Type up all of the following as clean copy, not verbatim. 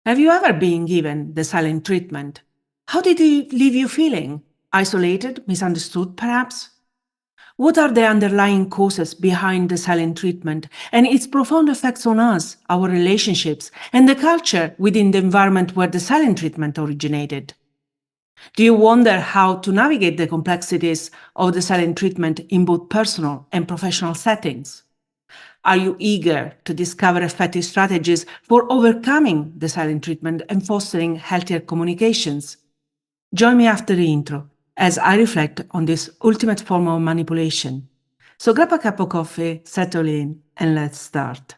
Have you ever been given the silent treatment? How did it leave you feeling? Isolated, misunderstood, perhaps? What are the underlying causes behind the silent treatment and its profound effects on us, our relationships, and the culture within the environment where the silent treatment originated? Do you wonder how to navigate the complexities of the silent treatment in both personal and professional settings? Are you eager to discover effective strategies for overcoming the silent treatment and fostering healthier communications? Join me after the intro as I reflect on this ultimate form of manipulation. So grab a cup of coffee, settle in, and let's start.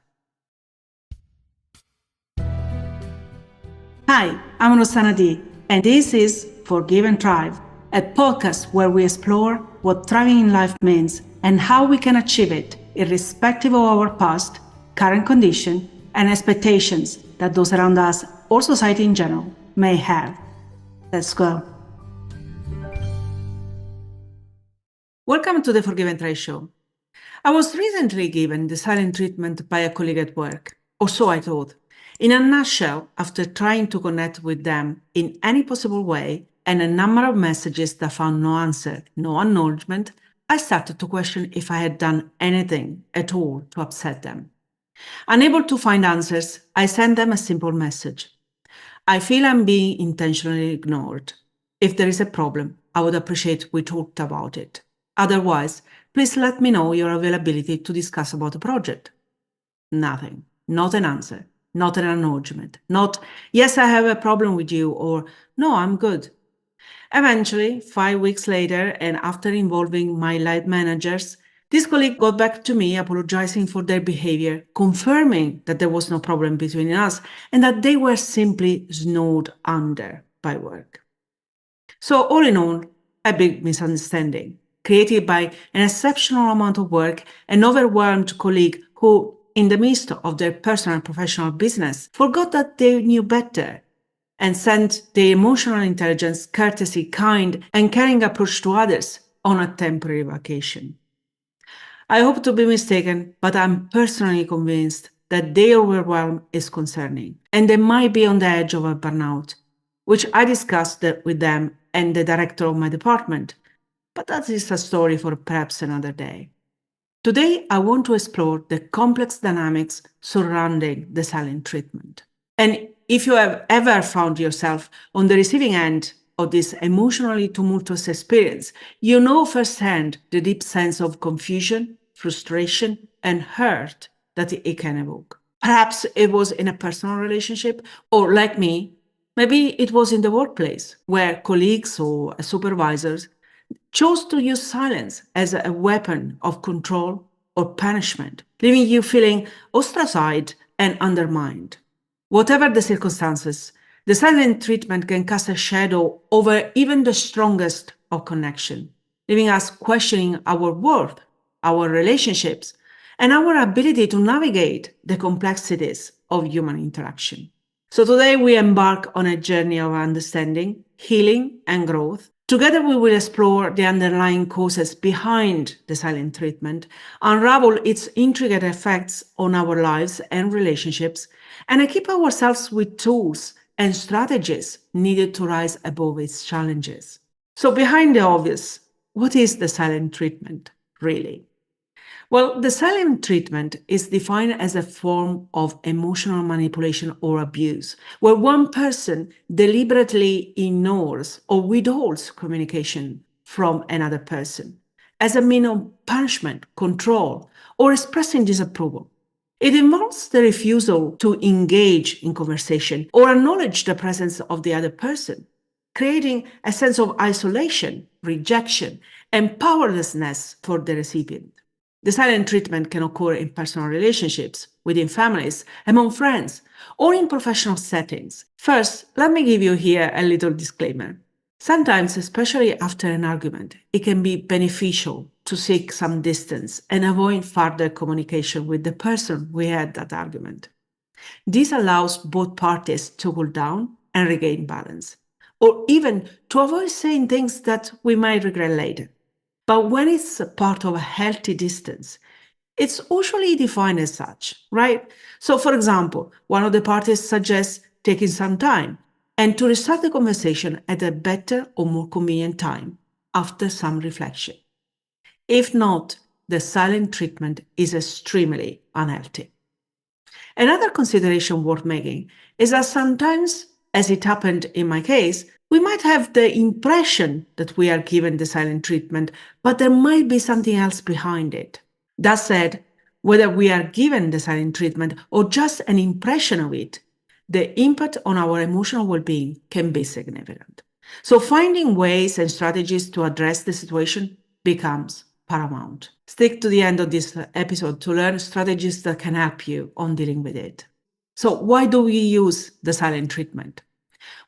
Hi, I'm Rossana D, and this is Forgive and Thrive, a podcast where we explore what thriving in life means and how we can achieve it, irrespective of our past, current condition, and expectations that those around us or society in general may have. Let's go. Welcome to the Forgive and Thrive show. I was recently given the silent treatment by a colleague at work, or so I thought. In a nutshell, after trying to connect with them in any possible way and a number of messages that found no answer, no acknowledgement, I started to question if I had done anything at all to upset them. Unable to find answers, I sent them a simple message. I feel I'm being intentionally ignored. If there is a problem, I would appreciate we talked about it. Otherwise, please let me know your availability to discuss about the project. Nothing. Not an answer. Not an acknowledgement. Not, yes, I have a problem with you, or no, I'm good. Eventually, 5 weeks later, and after involving my line managers, this colleague got back to me apologizing for their behavior, confirming that there was no problem between us and that they were simply snowed under by work. So, all in all, a big misunderstanding created by an exceptional amount of work, an overwhelmed colleague who, in the midst of their personal and professional business, forgot that they knew better and sent their emotional intelligence, courtesy, kind, and caring approach to others on a temporary vacation. I hope to be mistaken, but I'm personally convinced that their overwhelm is concerning, and they might be on the edge of a burnout, which I discussed with them and the director of my department. But that is a story for perhaps another day. Today, I want to explore the complex dynamics surrounding the silent treatment. And if you have ever found yourself on the receiving end of this emotionally tumultuous experience, you know firsthand the deep sense of confusion, frustration, and hurt that it can evoke. Perhaps it was in a personal relationship, or like me, maybe it was in the workplace where colleagues or supervisors chose to use silence as a weapon of control or punishment, leaving you feeling ostracized and undermined. Whatever the circumstances, the silent treatment can cast a shadow over even the strongest of connection, leaving us questioning our worth, our relationships, and our ability to navigate the complexities of human interaction. So today we embark on a journey of understanding, healing, and growth. Together we will explore the underlying causes behind the silent treatment, unravel its intricate effects on our lives and relationships, and equip ourselves with tools and strategies needed to rise above its challenges. So behind the obvious, what is the silent treatment really? Well, the silent treatment is defined as a form of emotional manipulation or abuse, where one person deliberately ignores or withholds communication from another person as a means of punishment, control, or expressing disapproval. It involves the refusal to engage in conversation or acknowledge the presence of the other person, creating a sense of isolation, rejection, and powerlessness for the recipient. The silent treatment can occur in personal relationships, within families, among friends, or in professional settings. First, let me give you here a little disclaimer. Sometimes, especially after an argument, it can be beneficial to seek some distance and avoid further communication with the person we had that argument. This allows both parties to cool down and regain balance, or even to avoid saying things that we might regret later. But when it's a part of a healthy distance, it's usually defined as such, right? So, for example, one of the parties suggests taking some time and to restart the conversation at a better or more convenient time after some reflection. If not, the silent treatment is extremely unhealthy. Another consideration worth making is that sometimes, as it happened in my case, we might have the impression that we are given the silent treatment, but there might be something else behind it. That said, whether we are given the silent treatment or just an impression of it, the impact on our emotional well-being can be significant. So finding ways and strategies to address the situation becomes paramount. Stick to the end of this episode to learn strategies that can help you on dealing with it. So why do we use the silent treatment?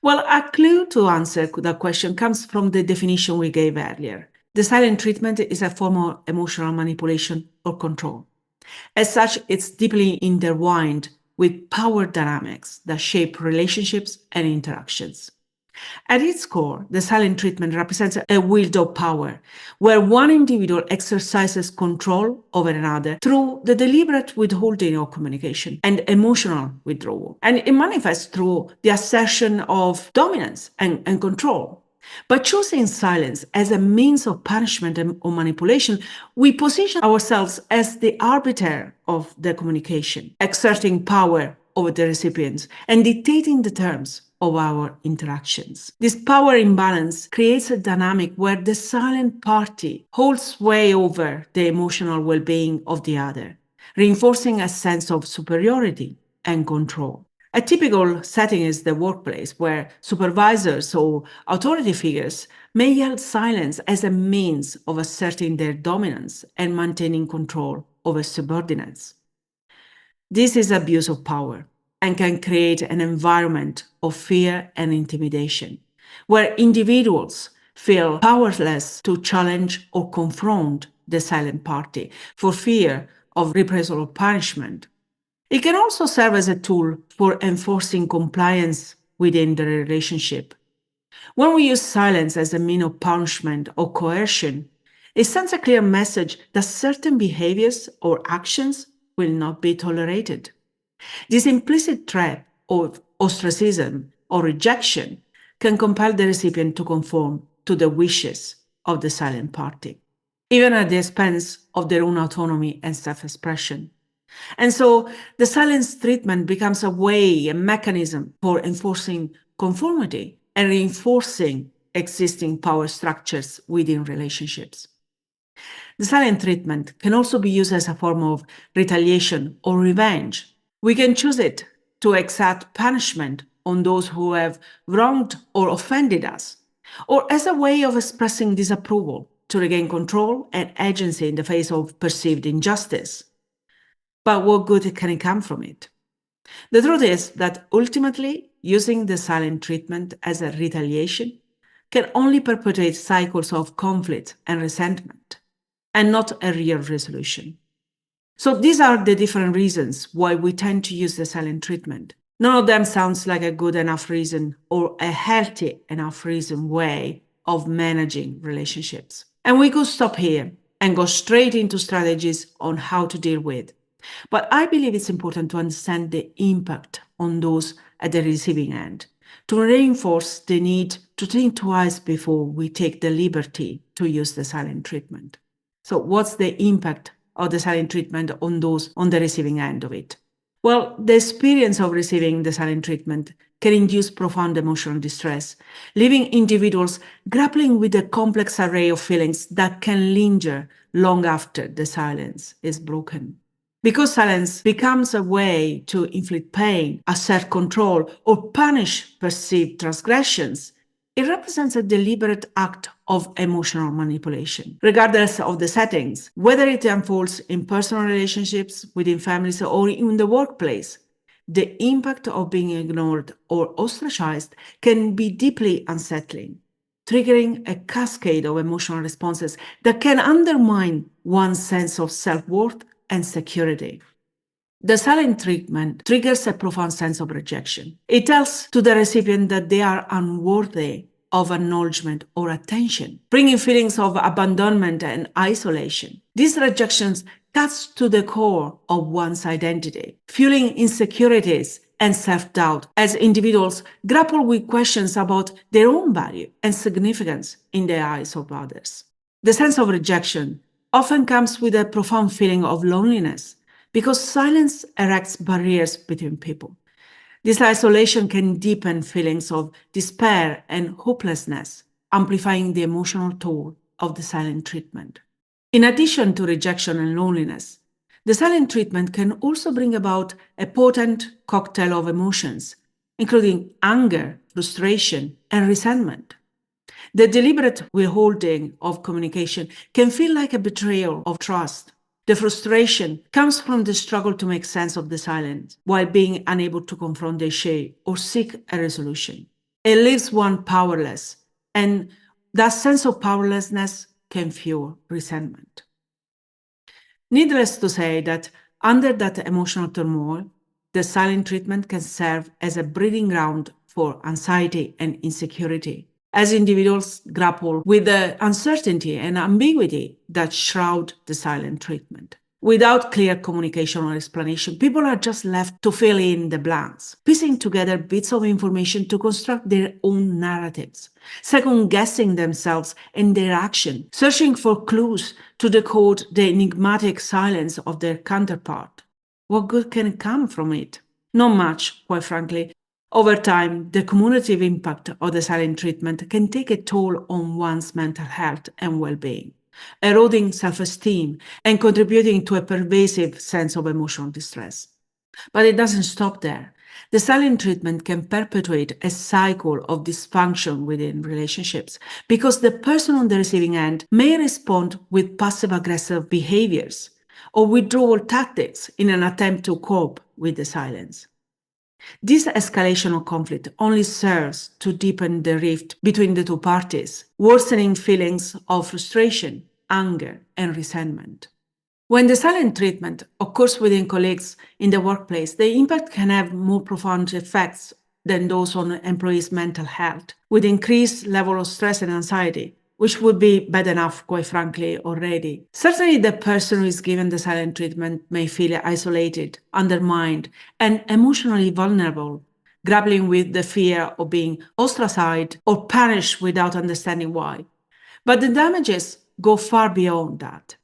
Well, a clue to answer that question comes from the definition we gave earlier. The silent treatment is a form of emotional manipulation or control. As such, it's deeply intertwined with power dynamics that shape relationships and interactions. At its core, the silent treatment represents a wield of power, where one individual exercises control over another through the deliberate withholding of communication and emotional withdrawal. And it manifests through the assertion of dominance and control. By choosing silence as a means of punishment or manipulation, we position ourselves as the arbiter of the communication, exerting power over the recipients and dictating the terms of our interactions. This power imbalance creates a dynamic where the silent party holds sway over the emotional well-being of the other, reinforcing a sense of superiority and control. A typical setting is the workplace, where supervisors or authority figures may use silence as a means of asserting their dominance and maintaining control over subordinates. This is abuse of power and can create an environment of fear and intimidation, where individuals feel powerless to challenge or confront the silent party for fear of reprisal or punishment. It can also serve as a tool for enforcing compliance within the relationship. When we use silence as a means of punishment or coercion, it sends a clear message that certain behaviors or actions will not be tolerated. This implicit threat of ostracism or rejection can compel the recipient to conform to the wishes of the silent party, even at the expense of their own autonomy and self-expression. And so the silence treatment becomes a way, a mechanism for enforcing conformity and reinforcing existing power structures within relationships. The silent treatment can also be used as a form of retaliation or revenge. We can choose it to exact punishment on those who have wronged or offended us, or as a way of expressing disapproval to regain control and agency in the face of perceived injustice. But what good can come from it? The truth is that ultimately, using the silent treatment as a retaliation can only perpetuate cycles of conflict and resentment, and not a real resolution. So these are the different reasons why we tend to use the silent treatment. None of them sounds like a good enough reason or a healthy enough reason way of managing relationships. And we could stop here and go straight into strategies on how to deal with. But I believe it's important to understand the impact on those at the receiving end, to reinforce the need to think twice before we take the liberty to use the silent treatment. So what's the impact of the silent treatment on those on the receiving end of it? Well, the experience of receiving the silent treatment can induce profound emotional distress, leaving individuals grappling with a complex array of feelings that can linger long after the silence is broken. Because silence becomes a way to inflict pain, assert control, or punish perceived transgressions, it represents a deliberate act of emotional manipulation, regardless of the settings, whether it unfolds in personal relationships, within families, or in the workplace. The impact of being ignored or ostracized can be deeply unsettling, triggering a cascade of emotional responses that can undermine one's sense of self-worth and security. The silent treatment triggers a profound sense of rejection. It tells to the recipient that they are unworthy of acknowledgement or attention, bringing feelings of abandonment and isolation. These rejections cuts to the core of one's identity, fueling insecurities and self-doubt as individuals grapple with questions about their own value and significance in the eyes of others. The sense of rejection often comes with a profound feeling of loneliness because silence erects barriers between people. This isolation can deepen feelings of despair and hopelessness, amplifying the emotional toll of the silent treatment. In addition to rejection and loneliness, the silent treatment can also bring about a potent cocktail of emotions, including anger, frustration, and resentment. The deliberate withholding of communication can feel like a betrayal of trust. The frustration comes from the struggle to make sense of the silence while being unable to confront the issue or seek a resolution. It leaves one powerless, and that sense of powerlessness can fuel resentment. Needless to say that under that emotional turmoil, the silent treatment can serve as a breeding ground for anxiety and insecurity as individuals grapple with the uncertainty and ambiguity that shroud the silent treatment. Without clear communication or explanation, people are just left to fill in the blanks, piecing together bits of information to construct their own narratives, second-guessing themselves and their action, searching for clues to decode the enigmatic silence of their counterpart. What good can come from it? Not much, quite frankly. Over time, the cumulative impact of the silent treatment can take a toll on one's mental health and well-being, eroding self-esteem and contributing to a pervasive sense of emotional distress. But it doesn't stop there. The silent treatment can perpetuate a cycle of dysfunction within relationships because the person on the receiving end may respond with passive-aggressive behaviors or withdrawal tactics in an attempt to cope with the silence. This escalation of conflict only serves to deepen the rift between the two parties, worsening feelings of frustration, anger, and resentment. When the silent treatment occurs within colleagues in the workplace, the impact can have more profound effects than those on employees' mental health, with increased level of stress and anxiety, which would be bad enough, quite frankly, already. Certainly, the person who is given the silent treatment may feel isolated, undermined, and emotionally vulnerable, grappling with the fear of being ostracized or punished without understanding why. But the damages go far beyond that.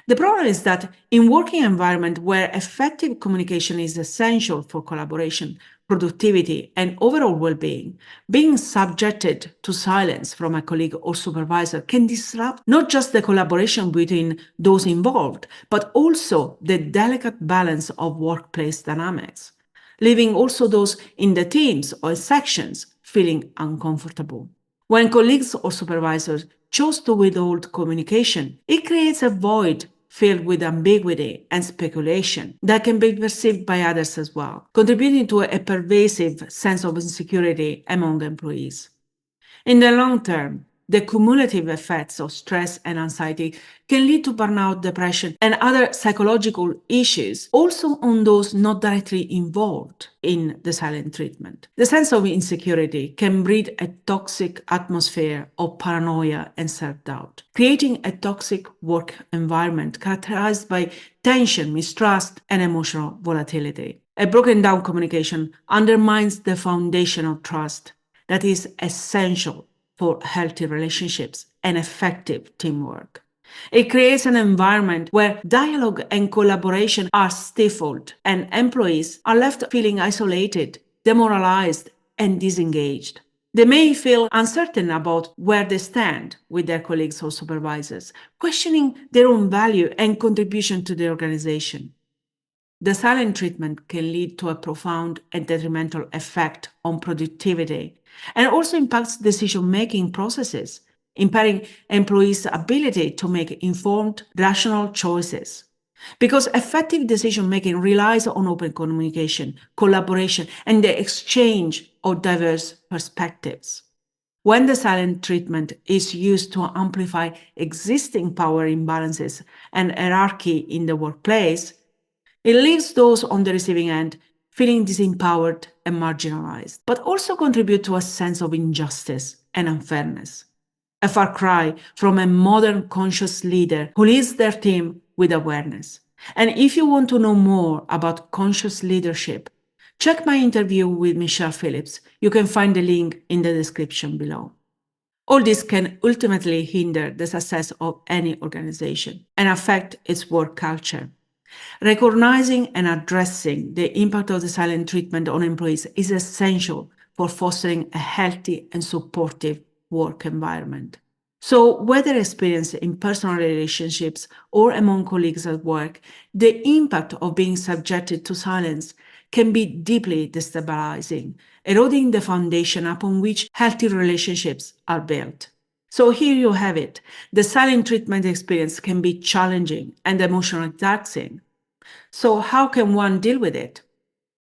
The problem is that in working environment where effective communication is essential for collaboration, productivity, and overall well-being, being subjected to silence from a colleague or supervisor can disrupt not just the collaboration between those involved, but also the delicate balance of workplace dynamics, leaving also those in the teams or sections feeling uncomfortable. When colleagues or supervisors choose to withhold communication, it creates a void filled with ambiguity and speculation that can be perceived by others as well, contributing to a pervasive sense of insecurity among employees. In the long term, the cumulative effects of stress and anxiety can lead to burnout, depression, and other psychological issues, also on those not directly involved in the silent treatment. The sense of insecurity can breed a toxic atmosphere of paranoia and self-doubt, creating a toxic work environment characterized by tension, mistrust, and emotional volatility. A broken down communication undermines the foundation of trust that is essential for healthy relationships and effective teamwork. It creates an environment where dialogue and collaboration are stifled and employees are left feeling isolated, demoralized, and disengaged. They may feel uncertain about where they stand with their colleagues or supervisors, questioning their own value and contribution to the organization. The silent treatment can lead to a profound and detrimental effect on productivity and also impacts decision-making processes, impairing employees' ability to make informed, rational choices. Because effective decision-making relies on open communication, collaboration, and the exchange of diverse perspectives. When the silent treatment is used to amplify existing power imbalances and hierarchy in the workplace, it leaves those on the receiving end feeling disempowered and marginalized, but also contribute to a sense of injustice and unfairness. A far cry from a modern conscious leader who leads their team with awareness. And if you want to know more about conscious leadership, Check my interview with Michelle Phillips. You can find the link in the description below. All this can ultimately hinder the success of any organization and affect its work culture. Recognizing and addressing the impact of the silent treatment on employees is essential for fostering a healthy and supportive work environment. So, whether experienced in personal relationships or among colleagues at work, the impact of being subjected to silence can be deeply destabilizing, eroding the foundation upon which healthy relationships are built. So here you have it. The silent treatment experience can be challenging and emotionally taxing. So how can one deal with it?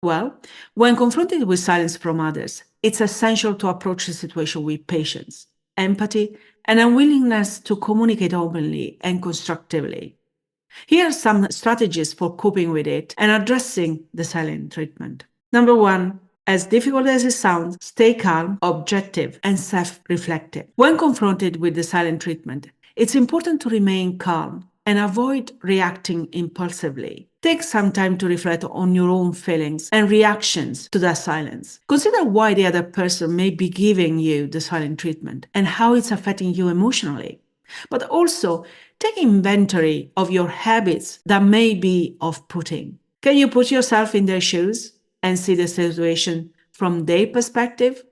Well, when confronted with silence from others, it's essential to approach the situation with patience, empathy, and a willingness to communicate openly and constructively. Here are some strategies for coping with it and addressing the silent treatment. Number one, as difficult as it sounds, stay calm, objective, and self-reflective. When confronted with the silent treatment, it's important to remain calm and avoid reacting impulsively. Take some time to reflect on your own feelings and reactions to that silence. Consider why the other person may be giving you the silent treatment and how it's affecting you emotionally. But also, take inventory of your habits that may be off-putting. Can you put yourself in their shoes and see the situation from their perspective?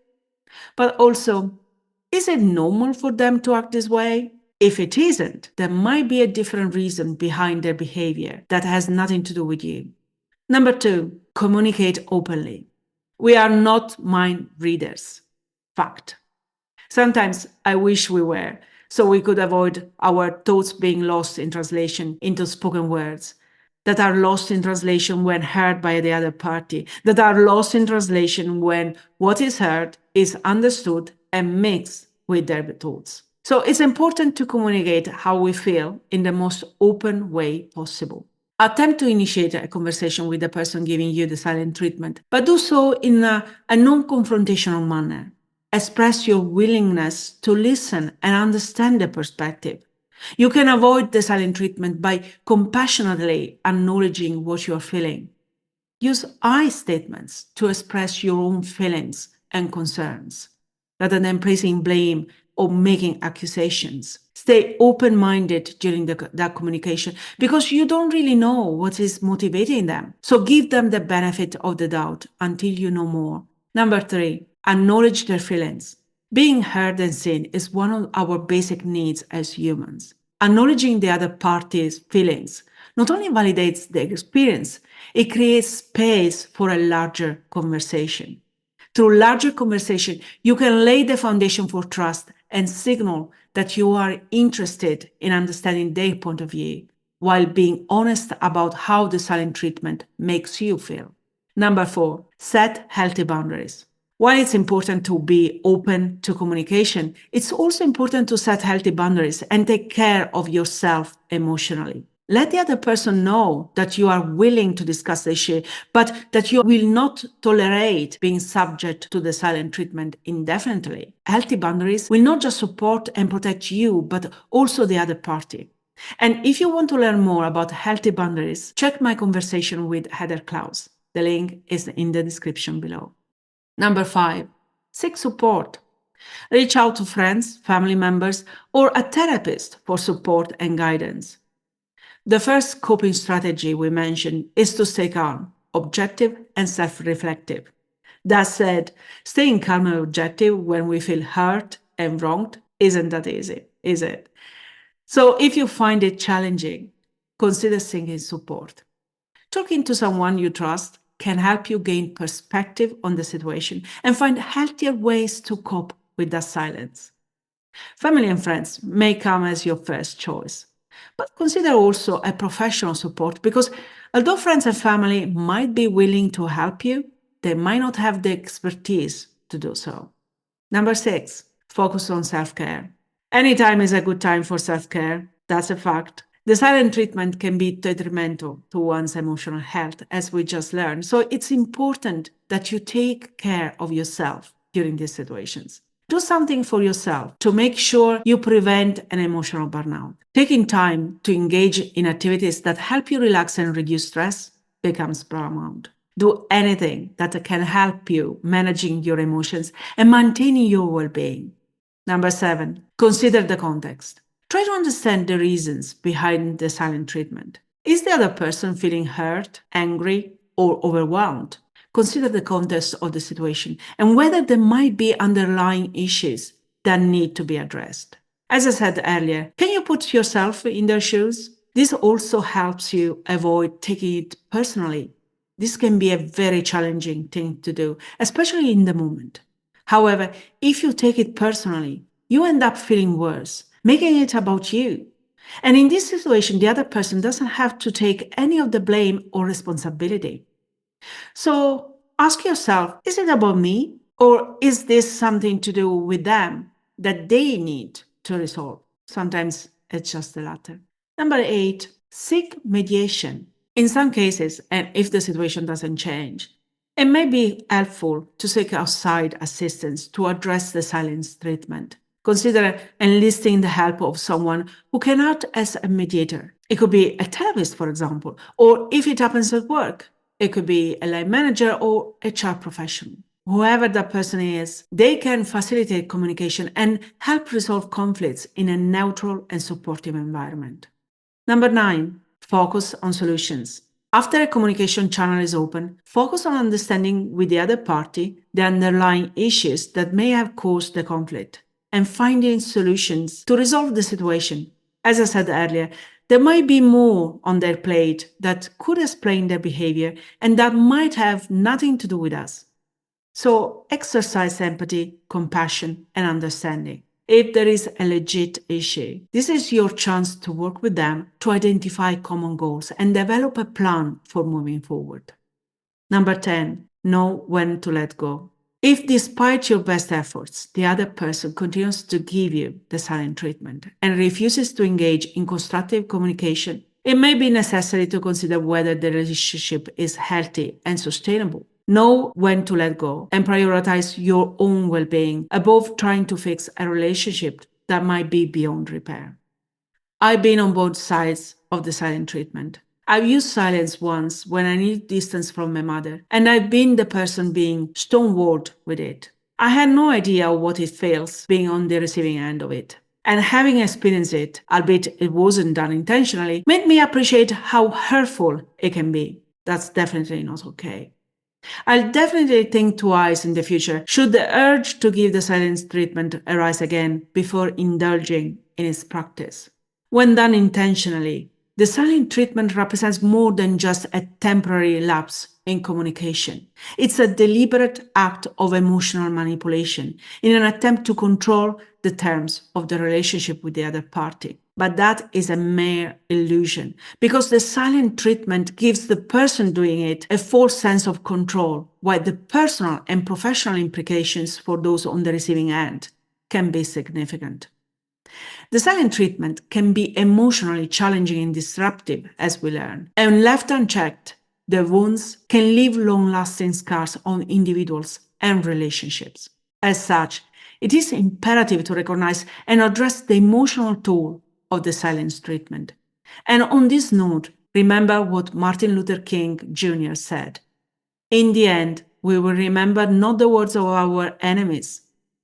But also, is it normal for them to act this way? If it isn't, there might be a different reason behind their behavior that has nothing to do with you. Number two, communicate openly. We are not mind readers. Fact. Sometimes I wish we were, so we could avoid our thoughts being lost in translation into spoken words, that are lost in translation when heard by the other party, that are lost in translation when what is heard is understood and mixed with their thoughts. So it's important to communicate how we feel in the most open way possible. Attempt to initiate a conversation with the person giving you the silent treatment, but do so in a non-confrontational manner. Express your willingness to listen and understand the perspective. You can avoid the silent treatment by compassionately acknowledging what you're feeling. Use I statements to express your own feelings and concerns, rather than placing blame or making accusations. Stay open-minded during that communication because you don't really know what is motivating them. So give them the benefit of the doubt until you know more. Number three, acknowledge their feelings. Being heard and seen is one of our basic needs as humans. Acknowledging the other party's feelings not only validates the experience, it creates space for a larger conversation. Through larger conversation, you can lay the foundation for trust and signal that you are interested in understanding their point of view while being honest about how the silent treatment makes you feel. Number four, set healthy boundaries. While it's important to be open to communication, it's also important to set healthy boundaries and take care of yourself emotionally. Let the other person know that you are willing to discuss the issue, but that you will not tolerate being subject to the silent treatment indefinitely. Healthy boundaries will not just support and protect you, but also the other party. And if you want to learn more about healthy boundaries, check my conversation with Heather Klaus. The link is in the description below. Number five, seek support. Reach out to friends, family members, or a therapist for support and guidance. The first coping strategy we mentioned is to stay calm, objective, and self-reflective. That said, staying calm and objective when we feel hurt and wronged isn't that easy, is it? So if you find it challenging, consider seeking support. Talking to someone you trust can help you gain perspective on the situation and find healthier ways to cope with that silence. Family and friends may come as your first choice, but consider also a professional support because although friends and family might be willing to help you, they might not have the expertise to do so. Number six, focus on self-care. Any time is a good time for self-care. That's a fact. The silent treatment can be detrimental to one's emotional health, as we just learned. So it's important that you take care of yourself during these situations. Do something for yourself to make sure you prevent an emotional burnout. Taking time to engage in activities that help you relax and reduce stress becomes paramount. Do anything that can help you managing your emotions and maintaining your well-being. Number 7, consider the context. Try to understand the reasons behind the silent treatment. Is the other person feeling hurt, angry, or overwhelmed? Consider the context of the situation and whether there might be underlying issues that need to be addressed. As I said earlier, can you put yourself in their shoes? This also helps you avoid taking it personally. This can be a very challenging thing to do, especially in the moment. However, if you take it personally, you end up feeling worse, making it about you. And in this situation, the other person doesn't have to take any of the blame or responsibility. So ask yourself, is it about me? Or is this something to do with them that they need to resolve? Sometimes it's just the latter. Number 8, seek mediation. In some cases, and if the situation doesn't change, it may be helpful to seek outside assistance to address the silence treatment. Consider enlisting the help of someone who can act as a mediator. It could be a therapist, for example, or if it happens at work, it could be a line manager or HR professional. Whoever that person is, they can facilitate communication and help resolve conflicts in a neutral and supportive environment. Number 9, focus on solutions. After a communication channel is open, focus on understanding with the other party the underlying issues that may have caused the conflict and finding solutions to resolve the situation. As I said earlier, there might be more on their plate that could explain their behavior and that might have nothing to do with us. So exercise empathy, compassion, and understanding. If there is a legit issue, this is your chance to work with them to identify common goals and develop a plan for moving forward. Number 10, know when to let go. If despite your best efforts, the other person continues to give you the silent treatment and refuses to engage in constructive communication, it may be necessary to consider whether the relationship is healthy and sustainable. Know when to let go and prioritize your own well-being above trying to fix a relationship that might be beyond repair. I've been on both sides of the silent treatment. I've used silence once when I needed distance from my mother, and I've been the person being stonewalled with it. I had no idea what it feels being on the receiving end of it. And having experienced it, albeit it wasn't done intentionally, made me appreciate how hurtful it can be. That's definitely not okay. I'll definitely think twice in the future should the urge to give the silence treatment arise again before indulging in its practice. When done intentionally, the silent treatment represents more than just a temporary lapse in communication. It's a deliberate act of emotional manipulation in an attempt to control the terms of the relationship with the other party. But that is a mere illusion because the silent treatment gives the person doing it a false sense of control, while the personal and professional implications for those on the receiving end can be significant. The silent treatment can be emotionally challenging and disruptive, as we learn, and left unchecked, the wounds can leave long-lasting scars on individuals and relationships. As such, it is imperative to recognize and address the emotional toll of the silence treatment. And on this note, remember what Martin Luther King Jr. said. In the end, we will remember not the words of our enemies,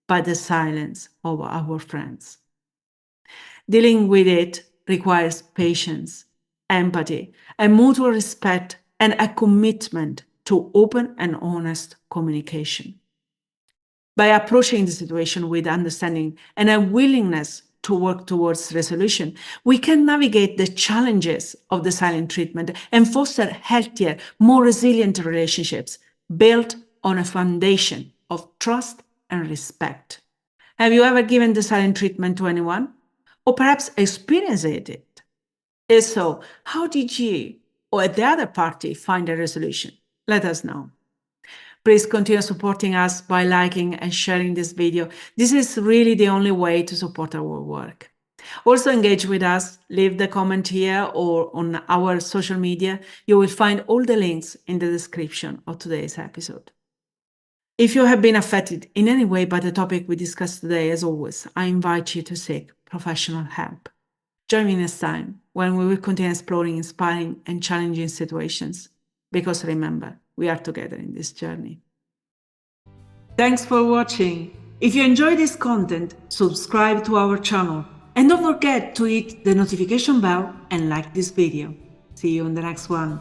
but the silence of our friends. Dealing with it requires patience, empathy, and mutual respect, and a commitment to open and honest communication. By approaching the situation with understanding and a willingness to work towards resolution, we can navigate the challenges of the silent treatment and foster healthier, more resilient relationships built on a foundation of trust and respect. Have you ever given the silent treatment to anyone? Or perhaps experienced it? If so, how did you or the other party find a resolution? Let us know. Please continue supporting us by liking and sharing this video. This is really the only way to support our work. Also engage with us, leave the comment here or on our social media. You will find all the links in the description of today's episode. If you have been affected in any way by the topic we discussed today, as always, I invite you to seek professional help. Join me next time when we will continue exploring inspiring and challenging situations. Because remember, we are together in this journey. Thanks for watching. If you enjoy this content, subscribe to our channel and don't forget to hit the notification bell and like this video. See you in the next one.